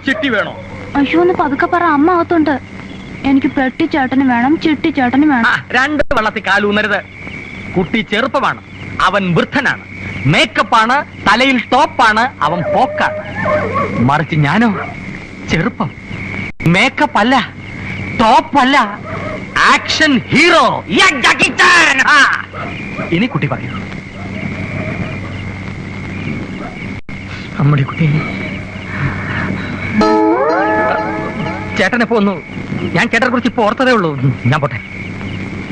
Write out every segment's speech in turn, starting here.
ചിട്ടി വേണോ? അയ്യോ ഒന്ന് പതുക്കെ പറ, അമ്മ അകത്തുണ്ട്. എനിക്ക് പെട്ടി ചേട്ടന് വേണം, ചിട്ടി ചേട്ടന് വേണം. രണ്ട് വെള്ളത്തിൽ കാലൂന്നരുത്. കുട്ടി ചെറുപ്പമാണ്, അവൻ വൃദ്ധനാണ്. മേക്കപ്പാണ്, തലയിൽ ടോപ്പാണ്, അവൻ പോക്കാണ്. മറിച്ച് ഞാനോ ചെറുപ്പം, മേക്കപ്പ് അല്ല, ടോപ്പല്ല, ആക്ഷൻ ഹീറോ. ഇനി കുട്ടി പറയൂ. അമ്മടി കുട്ടി ചേട്ടനെ പോന്നു. ഞാൻ ചേട്ടനെ കുറിച്ച് ഇപ്പൊ ഓർത്തതേ ഉള്ളൂ. ഞാൻ പോട്ടെ.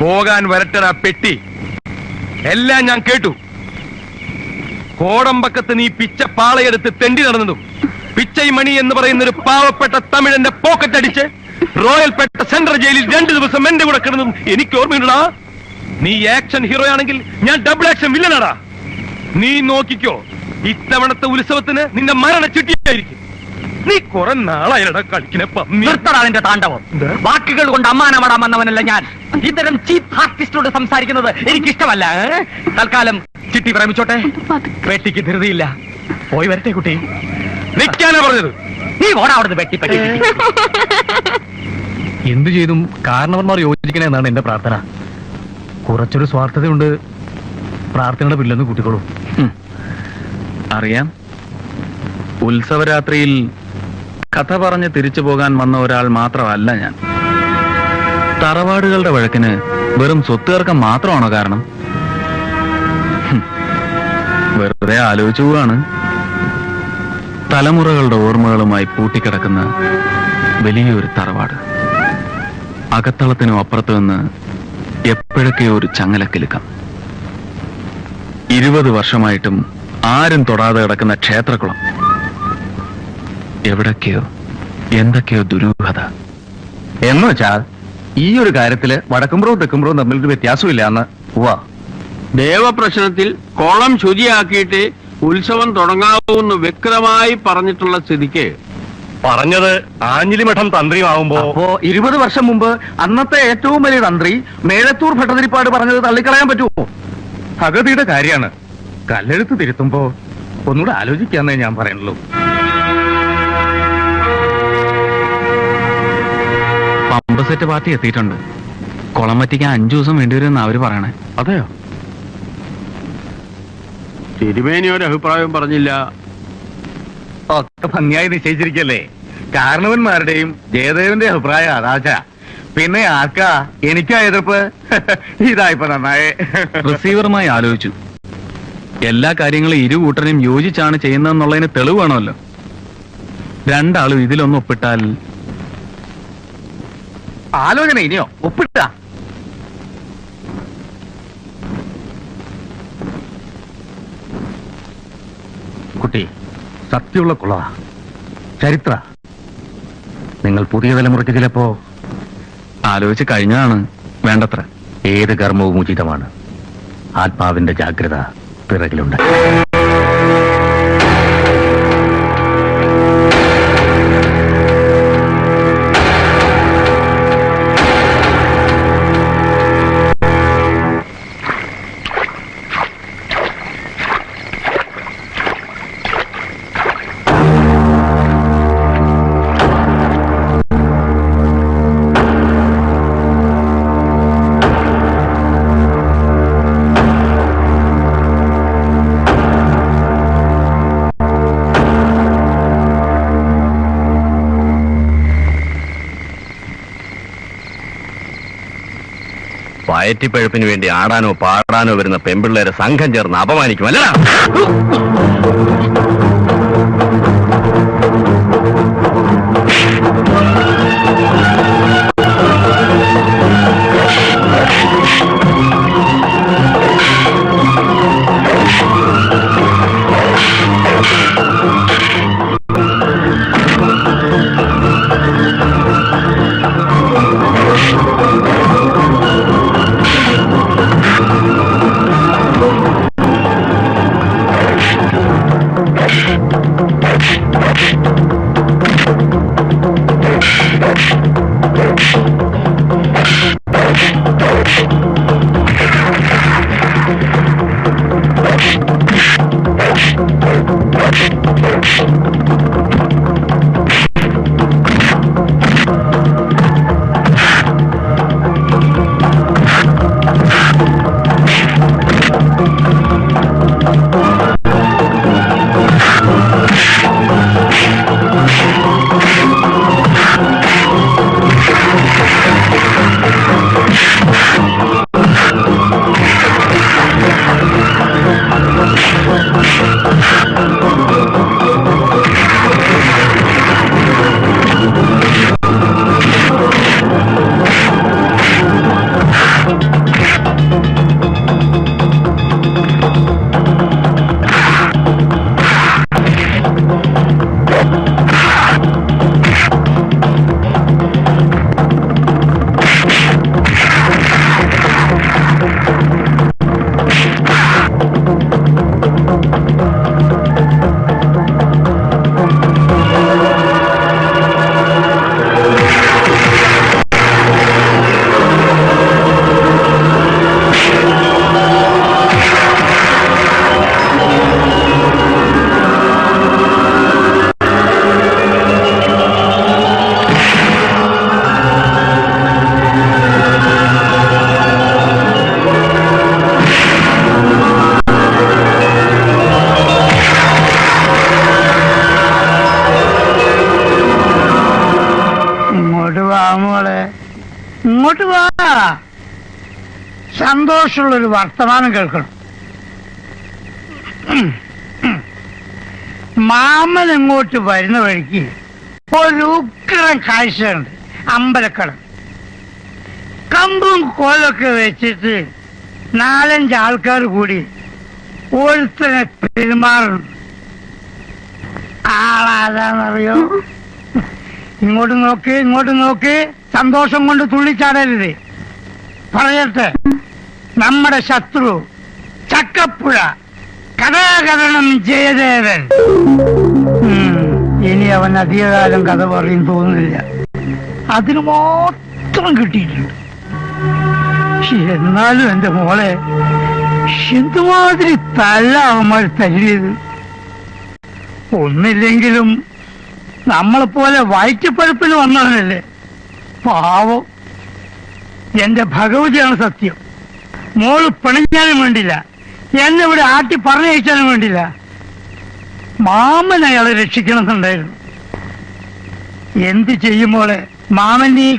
പോകാൻ വരട്ടട പെട്ടി. എല്ലാം ഞാൻ കേട്ടു. കോടമ്പക്കത്ത് നീ പിച്ച പാളയെടുത്ത് തെണ്ടി നടന്നതും പിച്ചൈമണി എന്ന് പറയുന്ന ഒരു പാവപ്പെട്ട തമിഴന്റെ പോക്കറ്റ് അടിച്ച് റോയൽപേട്ട സെൻട്രൽ ജയിലിൽ 2 ദിവസം എന്റെ കൂടെ കിടന്നതും എനിക്ക് ഓർമ്മയുണ്ടാ. നീ ആക്ഷൻ ഹീറോ ആണെങ്കിൽ ഞാൻ ഡബിൾ ആക്ഷൻ വില്ലനാടാ. നീ നോക്കിക്കോ, ഇത്തവണത്തെ ഉത്സവത്തിന് നിന്റെ മരണ ചിട്ടിയായിരിക്കും. നീ കുറെ നാളായിരടാ കളിക്കിനെ പന്നി. നിർത്തടാ താണ്ഡവം. വാക്കുകൾ കൊണ്ട് അമ്മാനമാടാൻ വന്നവനല്ല ഞാൻ. ഇത്തരം ചീപ്പ് ആർട്ടിസ്റ്റോട് സംസാരിക്കുന്നത് എനിക്കിഷ്ടമല്ല. തൽക്കാലം ചിട്ടി പ്രേമിച്ചോട്ടെ. പെട്ടിക്ക് ധൃതിയില്ല. പോയി വരട്ടെ കുട്ടി. നിൽക്കാനാ പറഞ്ഞത്. നീ ഓടാ അവിടുന്ന് പെട്ടി. എന്തു ചെയ്തും കാരണവന്മാർ യോജിക്കണേ എന്നാണ് എന്റെ പ്രാർത്ഥന. കുറച്ചൊരു സ്വാർത്ഥതയുണ്ട്. പ്രാർത്ഥനയുടെ പില്ലെന്ന് കൂട്ടിക്കോളൂ. അറിയാം, ഉത്സവരാത്രിയിൽ കഥ പറഞ്ഞ് തിരിച്ചു പോകാൻ വന്ന ഒരാൾ മാത്രമല്ല ഞാൻ. തറവാടുകളുടെ വഴക്കിന് വെറും സ്വത്തുതർക്കം മാത്രമാണോ കാരണം? വെറുതെ ആലോചിച്ചു പോവാണ്. തലമുറകളുടെ ഓർമ്മകളുമായി പൂട്ടിക്കിടക്കുന്ന വലിയൊരു തറവാട്. അകത്തളത്തിനും അപ്പുറത്തു നിന്ന് എപ്പോഴൊക്കെയോ ഒരു ചങ്ങലക്കിലുക്കം. 20 വർഷമായിട്ടും ആരും തൊടാതെ കിടക്കുന്ന ക്ഷേത്രക്കുളം. എവിടൊക്കെയോ എന്തൊക്കെയോ ദുരൂഹത. എന്ന് വെച്ചാൽ ഈ ഒരു കാര്യത്തില് വടക്കുംപുറവും തെക്കുംപുറവും തമ്മിലൊരു വ്യത്യാസമില്ല എന്ന്. ദേവപ്രശ്നത്തിൽ കുളം ശുചിയാക്കിയിട്ട് ഉത്സവം തുടങ്ങാവൂന്ന് വ്യക്തമായി പറഞ്ഞിട്ടുള്ള സ്ഥിതിക്ക് പറഞ്ഞത് ആഞ്ഞിലിമഠം തന്ത്രിയാവുമ്പോ അപ്പോ 20 വർഷം മുമ്പ് അന്നത്തെ ഏറ്റവും വലിയ തന്ത്രി മേഴത്തൂർ ഭട്ടതിരിപ്പാട് പറഞ്ഞത് തള്ളിക്കളയാൻ പറ്റുമോ? ഭഗതിയുടെ കാര്യമാണ്. കല്ലെഴുത്ത് തിരുത്തുമ്പോ ഒന്നുകൂടെ ആലോചിക്കാന്നേ ഞാൻ പറയുള്ളൂ. പമ്പ് സെറ്റ് പാർട്ടി എത്തിയിട്ടുണ്ട്. കുളം വറ്റിക്കാൻ 5 ദിവസം വേണ്ടിവരുമെന്ന് അവര് പറയണേ. അതെയോ? തിരുമേനി ഒരു അഭിപ്രായം പറഞ്ഞില്ല. ഒക്കെ ഭംഗിയായി നിശ്ചയിച്ചിരിക്കല്ലേ. കാരണവന്മാരുടെയും ജയദേവന്റെ അഭിപ്രായം അതാച്ച. പിന്നെ ആർക്കാ എനിക്കാ എതിർപ്പ്? ഇതായിപ്പോ നന്നായേ. റിസീവറുമായി ആലോചിച്ചു. എല്ലാ കാര്യങ്ങളും ഇരു കൂട്ടരും യോജിച്ചാണ് ചെയ്യുന്നതെന്നുള്ളതിന് തെളിവ് വേണമല്ലോ. രണ്ടാളും ഇതിലൊന്ന് ഒപ്പിട്ടാൽ. ആലോചന ഇനിയോ ഒപ്പിട്ട? കുട്ടി സത്യമുള്ള കുള ചരിത്ര. നിങ്ങൾ പുതിയ തലമുറയ്ക്ക് ചിലപ്പോ ആലോചിച്ച് കഴിഞ്ഞതാണ് വേണ്ടത്ര. ഏത് കർമ്മവും ഉചിതമാണ്. ആത്മാവിന്റെ ജാഗ്രത പിറകിലുണ്ട്. വയറ്റിപ്പഴുപ്പിന് വേണ്ടി ആടാനോ പാടാനോ വരുന്ന പെമ്പിള്ളേരെ സംഘം ചേർന്ന് അപമാനിക്കും അല്ല? ഇങ്ങോട്ട് വാ. സന്തോഷമുള്ളൊരു വർത്തമാനം കേൾക്കണം. മാമൻ ഇങ്ങോട്ട് വരുന്ന വഴിക്ക് ഒരു ഉഗ്രം കാഴ്ചയുണ്ട്. അമ്പലക്കട കമ്പും കോലൊക്കെ വെച്ചിട്ട് 4-5 ആൾക്കാർ കൂടി ഒരുത്തനെ പെരുമാറുന്നു. ആളാതാന്നറിയോ? ഇങ്ങോട്ട് നോക്ക്, ഇങ്ങോട്ട് നോക്ക്. സന്തോഷം കൊണ്ട് തുള്ളിച്ചാടരുത്. പറയട്ടെ, നമ്മുടെ ശത്രു ചക്കപ്പുഴ കഥാകരണം ജയദേവൻ. ഇനി അവൻ അധികകാലം കഥ പറയും തോന്നുന്നില്ല. അതിന് മാത്രം കിട്ടിയിട്ടുണ്ട്. എന്നാലും എന്റെ മോളെ എന്തുമാതിരി തല്ല അവന്മാർ തല്ലിയത്. ഒന്നില്ലെങ്കിലും നമ്മളെപ്പോലെ വയറ്റപ്പഴുപ്പിന് വന്നവനല്ലേ. പാവം. എന്റെ ഭഗവതിയാണ് സത്യം. മോള് പിണഞ്ഞാലും വേണ്ടില്ല, എന്നെ ഇവിടെ ആട്ടി പറഞ്ഞയച്ചാലും വേണ്ടില്ല. മാമൻ അയാളെ രക്ഷിക്കണമെന്നുണ്ടായിരുന്നു. എന്ത് ചെയ്യും മോളെ? മാമൻ ഈ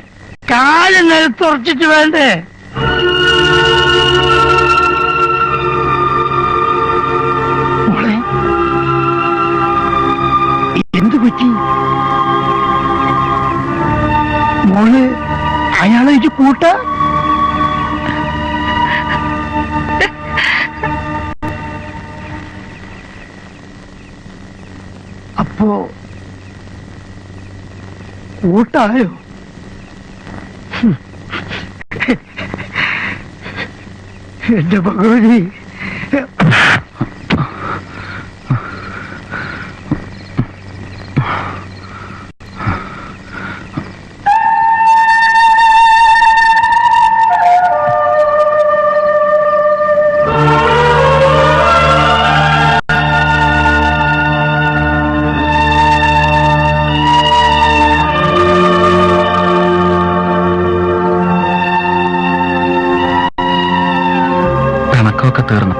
കാല് നിലത്തുറച്ചിട്ട് വേണ്ടേ? മോളെ എന്തു പറ്റി? മോള് അയാളെ ഇത് കൂട്ട? അപ്പോ കൂട്ടായോ? എന്റെ ഭഗവതി, ഒക്കെ തീർന്നു.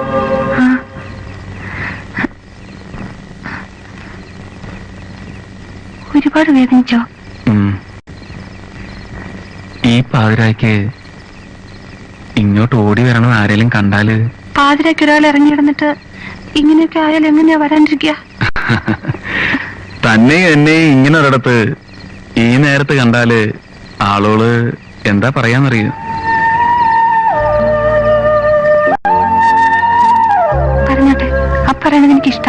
ഒരുപാട് വേദനിച്ചോ? ഈ പാതിരായ്ക്ക് ഇങ്ങോട്ട് ഓടി വരണം ആരെങ്കിലും കണ്ടാല്? പാതിരായ്ക്ക് ഒരാൾ ഇറങ്ങിയിടന്നിട്ട് ഇങ്ങനെയൊക്കെ ആയാലും എങ്ങനെയാ വരാണ്ടിരിക്കുക? തന്നെ എന്നെ ഇങ്ങനെ ഒരിടത്ത് ഈ നേരത്ത് കണ്ടാല് ആളോള് എന്താ പറയാന്നറിയോ? പറഞ്ഞോട്ടെ, അപ്പറയണത് എനിക്കിഷ്ട.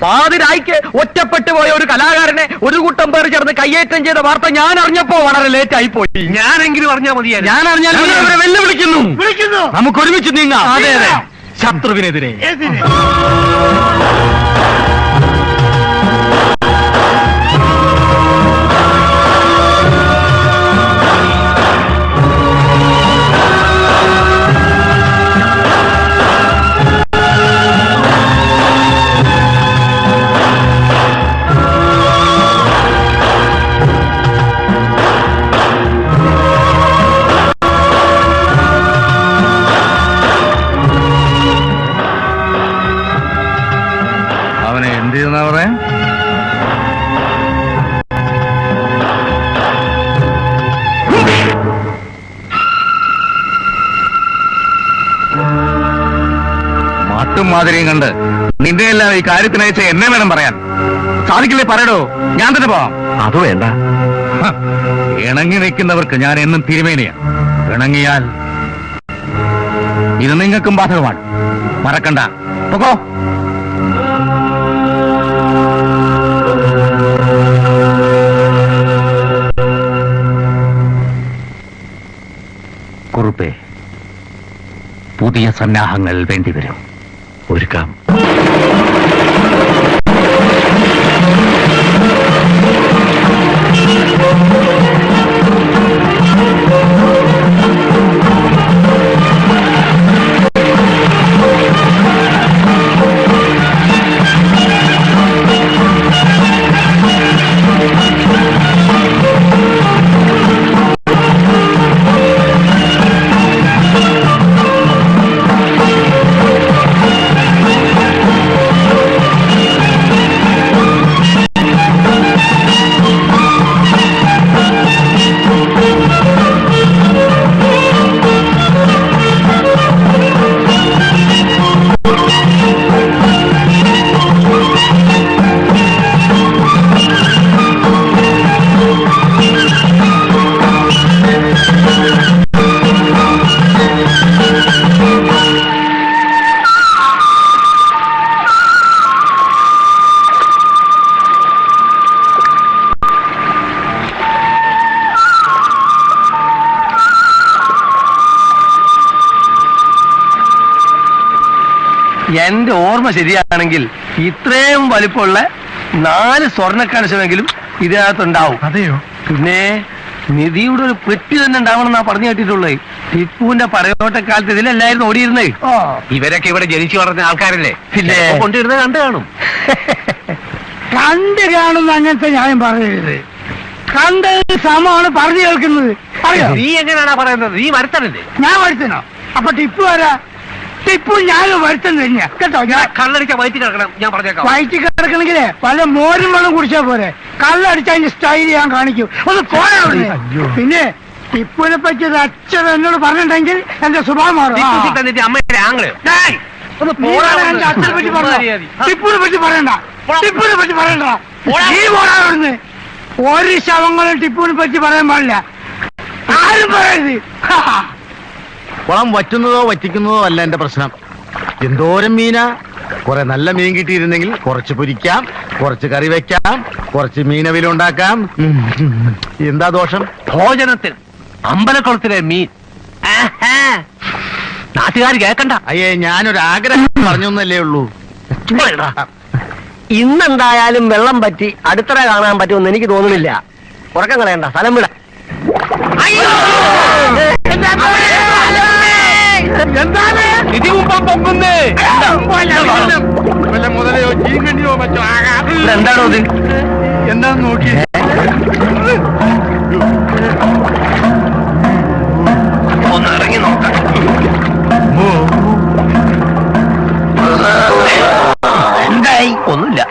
പാതിരായ്ക്ക് ഒറ്റപ്പെട്ടു പോയ ഒരു കലാകാരനെ ഒരു കൂട്ടം പേർ ചേർന്ന് കയ്യേറ്റം ചെയ്ത വാർത്ത ഞാൻ അറിഞ്ഞപ്പോ വളരെ ലേറ്റ് ആയി പോയി. ഞാനെങ്കിലും അറിഞ്ഞാൽ മതിയാ. ഞാൻ അറിഞ്ഞാൽ അവരെ വെല്ലുവിളിക്കുന്നു. നമുക്ക് ഒരുമിച്ച് നീങ്ങാം. അതെ അതെ, ശത്രുവിനെതിരെ. മാതിരിയും കണ്ട് നിന്റെ എല്ലാം ഈ കാര്യത്തിനയച്ച എന്നെ വേണം പറയാൻ. സാധിക്കില്ലേ? പറയടോ, ഞാൻ തന്നെ പോവാം. അത് വേണ്ട. ഇണങ്ങി നിൽക്കുന്നവർക്ക് ഞാൻ എന്നും തിരുമേനിയാ. ഇണങ്ങിയാൽ ഇത് നിങ്ങൾക്കും ബാധകമാണ്. മറക്കണ്ട. പൊക്കോ. കുറുപ്പേ, പുതിയ സന്നാഹങ്ങൾ വേണ്ടിവരും. ഒരുക്കാം. എന്റെ ഓർമ്മ ശരിയാണെങ്കിൽ ഇത്രയും വലിപ്പമുള്ള 4 സ്വർണ്ണ കലശമെങ്കിലും ഇതിനകത്തുണ്ടാവും. അതെയോ? പിന്നെ നിധിയുടെ ഒരു പെട്ടി തന്നെ ഉണ്ടാവണമെന്നാ പറഞ്ഞു കേട്ടിട്ടുള്ളത്. ടിപ്പുവിന്റെ പടയോട്ടക്കാലത്ത് ഇതിലല്ലായിരുന്നു ഓടിയിരുന്നേ. ഇവരൊക്കെ ഇവിടെ ജനിച്ചു വളർന്ന ആൾക്കാരല്ലേ? പിന്നെ കൊണ്ടിരുന്നത് കണ്ടു കാണും. കണ്ട് കാണുന്ന അങ്ങനത്തെ ന്യായം പറയരുത്. കണ്ടത് സമമാണ് പറഞ്ഞു കേൾക്കുന്നത്. അറിയോ? നീ എങ്ങനെയാണാ പറയുന്നത്? നീ വരുത്തണല്ലേ? ഞാൻ വരുത്തണോ? അപ്പൊ ടിപ്പു ആരാ? ടിപ്പു ഞാനും വരുത്തം തന്നെയാ കേട്ടോ. ഞാൻ കള്ളടിച്ച വയറ്റി കിടക്കണം, ഞാൻ പറഞ്ഞേക്കാം. വയറ്റി കിടക്കണെങ്കിലേ പല മോരും വെള്ളം കുടിച്ചാ പോരെ. കള്ളടിച്ച അതിന്റെ സ്റ്റൈൽ ഞാൻ കാണിക്കും. ഒന്ന് പോരാ. പിന്നെ ടിപ്പുവിനെ പറ്റി ഒരു അച്ഛൻ എന്നോട് പറഞ്ഞിട്ടുണ്ടെങ്കിൽ എന്റെ സ്വഭാവം മാറും. അമ്മയുടെ ആങ്ങള് എന്റെ അച്ഛനെ പറ്റി പറഞ്ഞ ടിപ്പുവിനെ പറ്റി പറയണ്ട. ടിപ്പുവിനെ പറ്റി പറയണ്ട. നീ പോരാടുന്ന്. ഒരു ശവങ്ങളും ടിപ്പുവിനെ പറ്റി പറയാൻ പാടില്ല. ആരും പറയരുത്. കുളം വറ്റുന്നതോ വറ്റിക്കുന്നതോ അല്ല എന്റെ പ്രശ്നം. എന്തോരം മീനാ. കുറെ നല്ല മീൻ കിട്ടിയിരുന്നെങ്കിൽ കുറച്ച് പൊരിക്കാം, കുറച്ച് കറി വെക്കാം, കുറച്ച് മീനവിലുണ്ടാക്കാം. എന്താ ദോഷം? ഭോജനത്തിൽ അമ്പലക്കുളത്തിലെ മീൻ നാട്ടുകാർ കേൾക്കണ്ട. അയ്യേ, ഞാനൊരു ആഗ്രഹം പറഞ്ഞൊന്നല്ലേ ഉള്ളൂ. ഇന്നെന്തായാലും വെള്ളം പറ്റി അടുത്തറ കാണാൻ പറ്റുമെന്ന് എനിക്ക് തോന്നുന്നില്ല. ഉറക്കം കളയണ്ട, സ്ഥലം വിട. എന്താണോ ഇത്? എന്താന്ന് നോക്കി. ഒന്ന് ഇറങ്ങി നോക്കാം. എന്തായി? ഒന്നുമില്ല.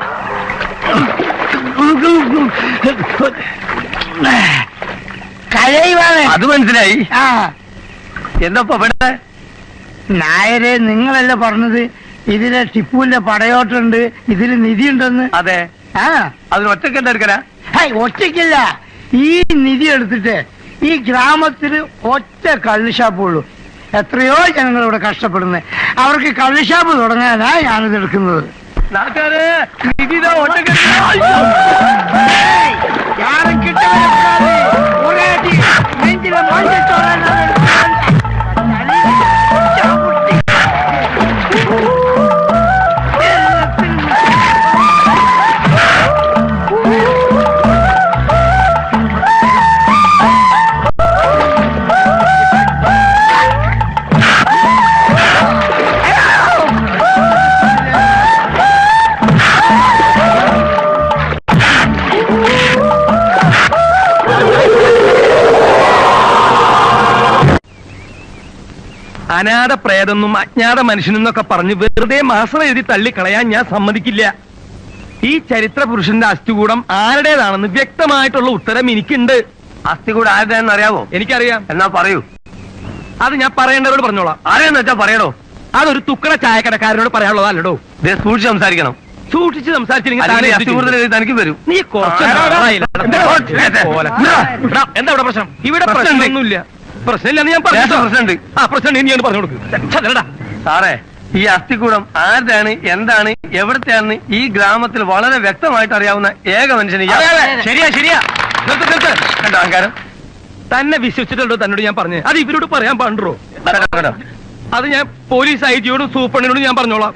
കരയുവാണ്. അത് മനസ്സിലായി. ആ എന്താ ഇവിടെ? നായരെ, നിങ്ങളല്ലേ പറഞ്ഞത് ഇതിലെ ടിപ്പുവിന്റെ പടയോട്ടുണ്ട്, ഇതിൽ നിധി ഉണ്ടെന്ന്? അതെ. ആ അതിന് ഒറ്റക്ക് എന്താ എടുക്കണ? ഒറ്റയ്ക്കില്ല. ഈ നിധി എടുത്തിട്ട് ഈ ഗ്രാമത്തിൽ ഒറ്റ കള്ളുഷാപ്പുള്ളൂ. എത്രയോ ജനങ്ങൾ ഇവിടെ കഷ്ടപ്പെടുന്നത്. അവർക്ക് കള്ളുഷാപ്പ് തുടങ്ങാനാ ഞാനിത് എടുക്കുന്നത്. നാട്ടുകാരെ, നിധി ഇതാ ഒറ്റക്ക്. யாரும் கிட்ட வரக்கூடாது. ஒரே அடி நெஞ்சில மஞ்சள் അനാഥ പ്രേതെന്നും അജ്ഞാത മനുഷ്യനെന്നൊക്കെ പറഞ്ഞ് വെറുതെ മാസം എഴുതി തള്ളിക്കളയാൻ ഞാൻ സമ്മതിക്കില്ല. ഈ ചരിത്ര പുരുഷന്റെ അസ്ഥികൂടം ആരുടേതാണെന്ന് വ്യക്തമായിട്ടുള്ള ഉത്തരം എനിക്കുണ്ട്. അസ്ഥികൂടം ആരുടെയെന്ന് അറിയാവോ? എനിക്കറിയാം. എന്നാ പറയൂ. അത് ഞാൻ പറയേണ്ടവരോട് പറഞ്ഞോളാം. ആരെയെന്ന് വെച്ചാ പറയണോ? അതൊരു തുക്കട ചായക്കടക്കാരനോട് പറയാനുള്ളതല്ലോ. സൂക്ഷിച്ച് സംസാരിക്കണം. സൂക്ഷിച്ച് സംസാരിച്ചില്ലെങ്കിൽ തനിക്ക് വരും. നീ കുറച്ച് എന്താ ഇവിടെ പ്രശ്നം? ഇവിടെ പ്രശ്നമൊന്നുമില്ല. പ്രശ്നമില്ലെന്ന് ഞാൻ പറഞ്ഞു. പ്രശ്നമുണ്ട്. ആ പ്രശ്നം നീ പറഞ്ഞു കൊടുക്കുക. സാറേ, ഈ അസ്ഥികൂടം ആരുടെയാണ്, എന്താണ്, എവിടത്തെയാണെന്ന് ഈ ഗ്രാമത്തിൽ വളരെ വ്യക്തമായിട്ട് അറിയാവുന്ന ഏക മനുഷ്യന്. ശരിയാ ശരിയാ. കണ്ടോ അഹങ്കാരം? തന്നെ വിശ്വസിച്ചിട്ടുണ്ടോ തന്നോട് ഞാൻ പറഞ്ഞു? അത് ഇവരോട് പറയാൻ പാടുണ്ടോ? കേട്ടോ, അത് ഞാൻ പോലീസ് ഐജിയോടും സൂപ്രണ്ടിനോടും ഞാൻ പറഞ്ഞോളാം.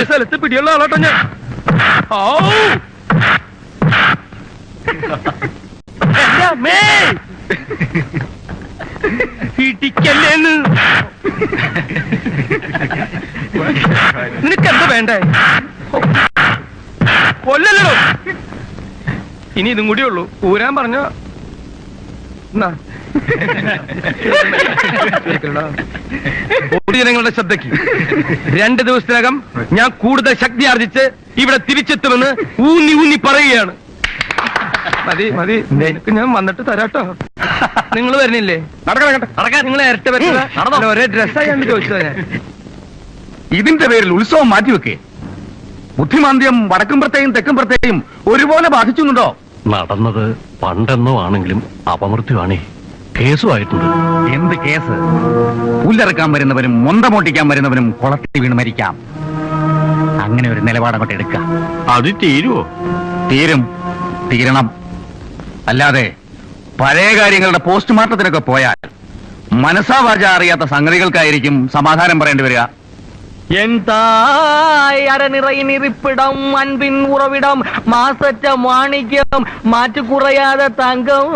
സ്ഥലത്ത് പിടിയുള്ള ആളോട്ടോ ഞാൻ. ഓ പിടിക്കല്ലേന്ന്. നിനക്കെന്ത് വേണ്ടേ? കൊല്ലല്ലോ. ഇനി ഇതും കൂടി ഉള്ളൂ. ഊരാൻ പറഞ്ഞോ. പൊതുജനങ്ങളുടെ ശ്രദ്ധയ്ക്ക് 2 ദിവസത്തിനകം ഞാൻ കൂടുതൽ ശക്തി ആർജിച്ച് ഇവിടെ തിരിച്ചെത്തുമെന്ന് ഊന്നി ഊന്നി പറയുകയാണ്. മതി മതി, ഞാൻ വന്നിട്ട് തരാട്ടോ. നിങ്ങൾ വരുന്നില്ലേ? നടക്കാൻ നിങ്ങൾ ഇരട്ട പറ്റില്ല. ഒരേ ഡ്രസ്സായി ചോദിച്ചതാ ഞാൻ. ഇതിന്റെ പേരിൽ ഉത്സവം മാറ്റിവെക്കേ. ബുദ്ധിമാന്ദ്യം വടക്കുംപുറത്തെയും തെക്കുംപുറത്തെയും ഒരുപോലെ ബാധിച്ചുണ്ടോ? നടന്നത് പണ്ടെന്നോ ആണെങ്കിലും അപമൃത്യുവാണേ. കേസുമായിട്ടുണ്ട്. എന്ത് കേസ്? പുല്ലറക്കാൻ വരുന്നവനും മൊന്തമോട്ടിക്കാൻ വരുന്നവനും കുളത്തിൽ വീണ് മരിക്കാം. അങ്ങനെ ഒരു നിലപാടങ്ങോട്ട് എടുക്കുക. അത് തീരുവോ? തീരണം. അല്ലാതെ പഴയ കാര്യങ്ങളുടെ പോസ്റ്റ്മോർട്ടത്തിനൊക്കെ പോയാൽ മനസ്സാവാച അറിയാത്ത സംഗതികൾക്കായിരിക്കും സമാധാനം പറയേണ്ടി വരിക. என் தாய் அறநிறை நிறிப்பிடம் அன்பின் உறவிடம் மாசற்ற மாணிக்கம் மாற்று குறையாத തങ്കം.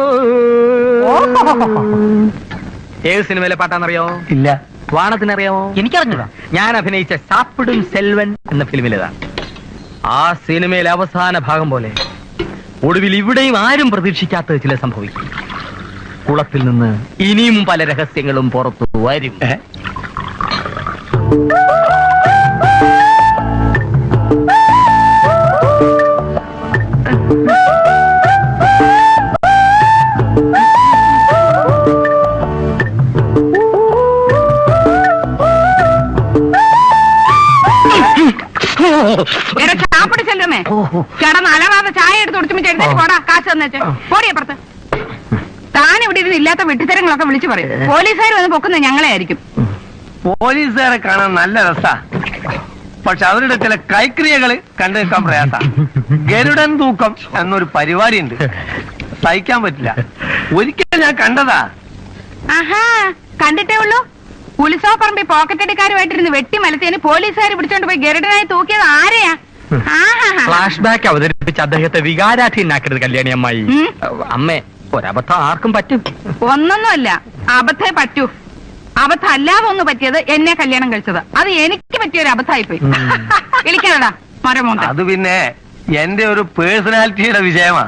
ഏത് സിനിമയിലെ പാട്ടാന്നറിയോ? ഇല്ല. വാണത്തിനറിയാമോ? എനിക്കറിഞ്ഞൂടാ. ഞാൻ അഭിനയിച്ച സാപ്പിടും സെൽവൻ എന്ന ഫിലിമിലേതാ. ആ സിനിമയിലെ അവസാന ഭാഗം പോലെ ഒടുവിൽ ഇവിടെയും ആരും പ്രതീക്ഷിക്കാത്തത് ചില സംഭവിക്കും. കുളത്തിൽ നിന്ന് ഇനിയും പല രഹസ്യങ്ങളും പുറത്തു വരും. ചാപ്പിടി ചെല്ലുമേ കിടന്ന് അലറാതെ ചായ എടുത്ത് കുടിച്ചുമ്പോ പോടാ കാശ് തന്നേച്ച് പോടിയപ്പുറത്ത്. താൻ ഇവിടെ ഇരുന്ന് ഇല്ലാത്ത വെട്ടിത്തരങ്ങളൊക്കെ വിളിച്ചു പറയും. പോലീസുകാർ വന്ന് പൊക്കുന്നത് ഞങ്ങളെ ആയിരിക്കും. പോലീസുകാരെ കാണാൻ നല്ല രസാ, പക്ഷെ അവരുടെ ചില കൈക്രിയകള് കണ്ടു നിൽക്കാൻ പ്രയാസ. ഗരുഡൻ തൂക്കം എന്നൊരു പരിപാടി ഉണ്ട്, സഹിക്കാൻ പറ്റില്ല. ഒരിക്കലും ഞാൻ കണ്ടതാ. ആഹാ, കണ്ടിട്ടേ ഉള്ളൂ. ഉത്സവപ്പറമ്പി പോക്കറ്റടിക്കാരുമായിട്ടിരുന്ന് വെട്ടി മലത്തേന് പോലീസുകാർ പിടിച്ചോണ്ട് പോയി ഗരുഡനായി തൂക്കിയത് ആരെയാ? ഫ്ലാഷ് ബാക്ക് അവതരിപ്പിച്ച് അദ്ദേഹത്തെ വികാരാധീനാക്കരുത് കല്യാണി അമ്മായി. അമ്മേ, ഒരബദ്ധം ആർക്കും പറ്റും. ഒന്നൊന്നുമല്ല, അബദ്ധേ പറ്റൂ. അബദ്ധം അല്ലാതെ ഒന്ന് പറ്റിയത് എന്നെ കല്യാണം കഴിച്ചത്. അത് എനിക്ക് പറ്റിയൊരു അബദ്ധമായിപ്പോയി. വിളിക്കാനടാ മരമോന്ത. അത് പിന്നെ എന്റെ ഒരു പേഴ്സണാലിറ്റിയുടെ വിജയമാ.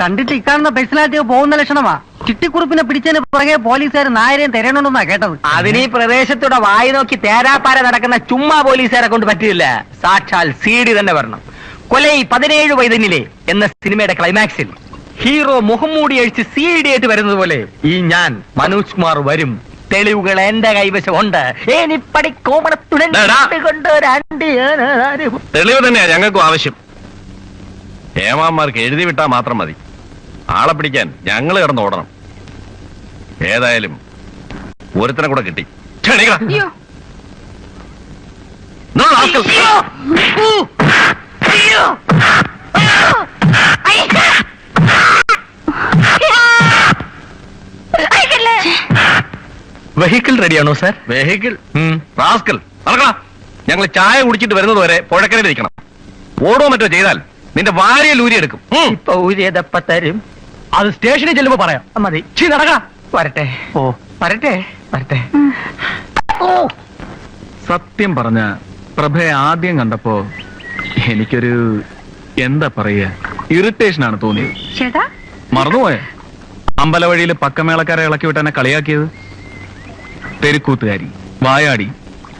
കണ്ടിട്ട് ഇക്കാണുന്ന പേഴ്സണാലിറ്റി പോകുന്ന ലക്ഷണമാ. ചിട്ടിക്കുറുപ്പിനെ പിടിച്ചതിന് പുറകെ പോലീസുകാർ നായരെയും തെരയണമെന്നാ കേട്ടത്. അതിന് ഈ പ്രദേശത്തൂടെ വായി നോക്കി തേരാപ്പാര നടക്കുന്ന ചുമ്മാ പോലീസുകാരെ കൊണ്ട് പറ്റില്ല. സാക്ഷാൽ CD തന്നെ വരണം. കൊലൈ 17 വൈതന്നിലെ എന്ന സിനിമയുടെ ക്ലൈമാക്സിൽ ഹീറോ മുഖംമൂടി അഴിച്ച് CD ആയിട്ട് വരുന്നത് പോലെ ഈ ഞാൻ മനോജ് കുമാർ വരും. തെളിവുകൾ എന്റെ കൈവശമുണ്ട്. തെളിവ് തന്നെയാ ഞങ്ങൾക്കും ആവശ്യം. ഏമാന്മാർക്ക് എഴുതി വിട്ടാൽ മാത്രം മതി. ആളെ പിടിക്കാൻ ഞങ്ങൾ കിടന്ന് ഓടണം. ഏതായാലും ഒരുത്തനെ കൂടെ കിട്ടി. അയ്യോ, വെഹിക്കിൾ റെഡിയാണോ സാർ? വെഹിക്കിൾ റാസ്കൽ നടക്കണം. ഞങ്ങൾ ചായ കുടിച്ചിട്ട് വരുന്നത് വരെ പുഴക്കരയിൽ ഇരിക്കണം. ഓടോ മറ്റോ ചെയ്താൽ നിന്റെ വാരിയിൽ ഊരിയെടുക്കും. ഇപ്പൊ ഊരിയതപ്പ തരും. അത് സ്റ്റേഷനിൽ ചെല്ലുമ്പോ പറയാം. മതി. നടക്കാം. വരട്ടെ. ഓ, വരട്ടെ വരട്ടെ. സത്യം പറഞ്ഞ പ്രഭയെ ആദ്യം കണ്ടപ്പോ എനിക്കൊരു എന്താ പറയുക, ഇറിറ്റേഷനാണ് തോന്നിയത്. ചേട്ടാ മറന്നുപോയ അമ്പലവഴിയിൽ പക്കമേളക്കാരെ ഇളക്കി വിട്ട് എന്നെ കളിയാക്കിയത്. തെരുക്കൂത്തുകാരി, വായാടി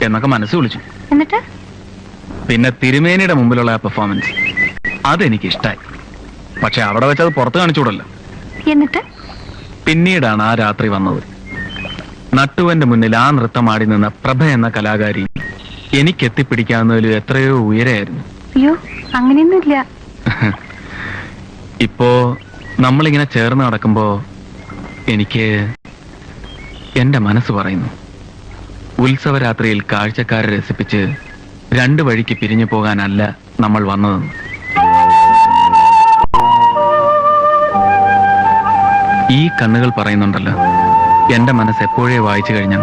എന്നൊക്കെ മനസ്സ് വിളിച്ചു. എന്നിട്ട് പിന്നെ തിരുമേനിയുടെ മുമ്പിലുള്ള ആ പെർഫോമൻസ് അതെനിക്ക് ഇഷ്ടായി. പക്ഷെ അവിടെ വെച്ചത് പുറത്ത് കാണിച്ചൂടല്ലോ. എന്നിട്ട് പിന്നീടാണ് ആ രാത്രി വന്നത്. നട്ടുവന്റെ മുന്നിൽ ആ നൃത്തം ആടി നിന്ന പ്രഭ എന്ന കലാകാരി എനിക്ക് എത്തിപ്പിടിക്കാവുന്നതിൽ എത്രയോ ഉയരായിരുന്നു. അയ്യോ, അങ്ങനെയൊന്നുമില്ല. ഇപ്പോ നമ്മളിങ്ങനെ ചേർന്ന് നടക്കുമ്പോ എനിക്ക് എന്റെ മനസ്സ് പറയുന്നു, ഉത്സവരാത്രിയിൽ കാഴ്ചക്കാരെ രസിപ്പിച്ച് രണ്ടു വഴിക്ക് പിരിഞ്ഞു പോകാനല്ല നമ്മൾ വന്നതെന്ന്. ഈ കണ്ണുകൾ പറയുന്നുണ്ടല്ലോ, എന്റെ മനസ്സ് എപ്പോഴേ വായിച്ചു കഴിഞ്ഞാൽ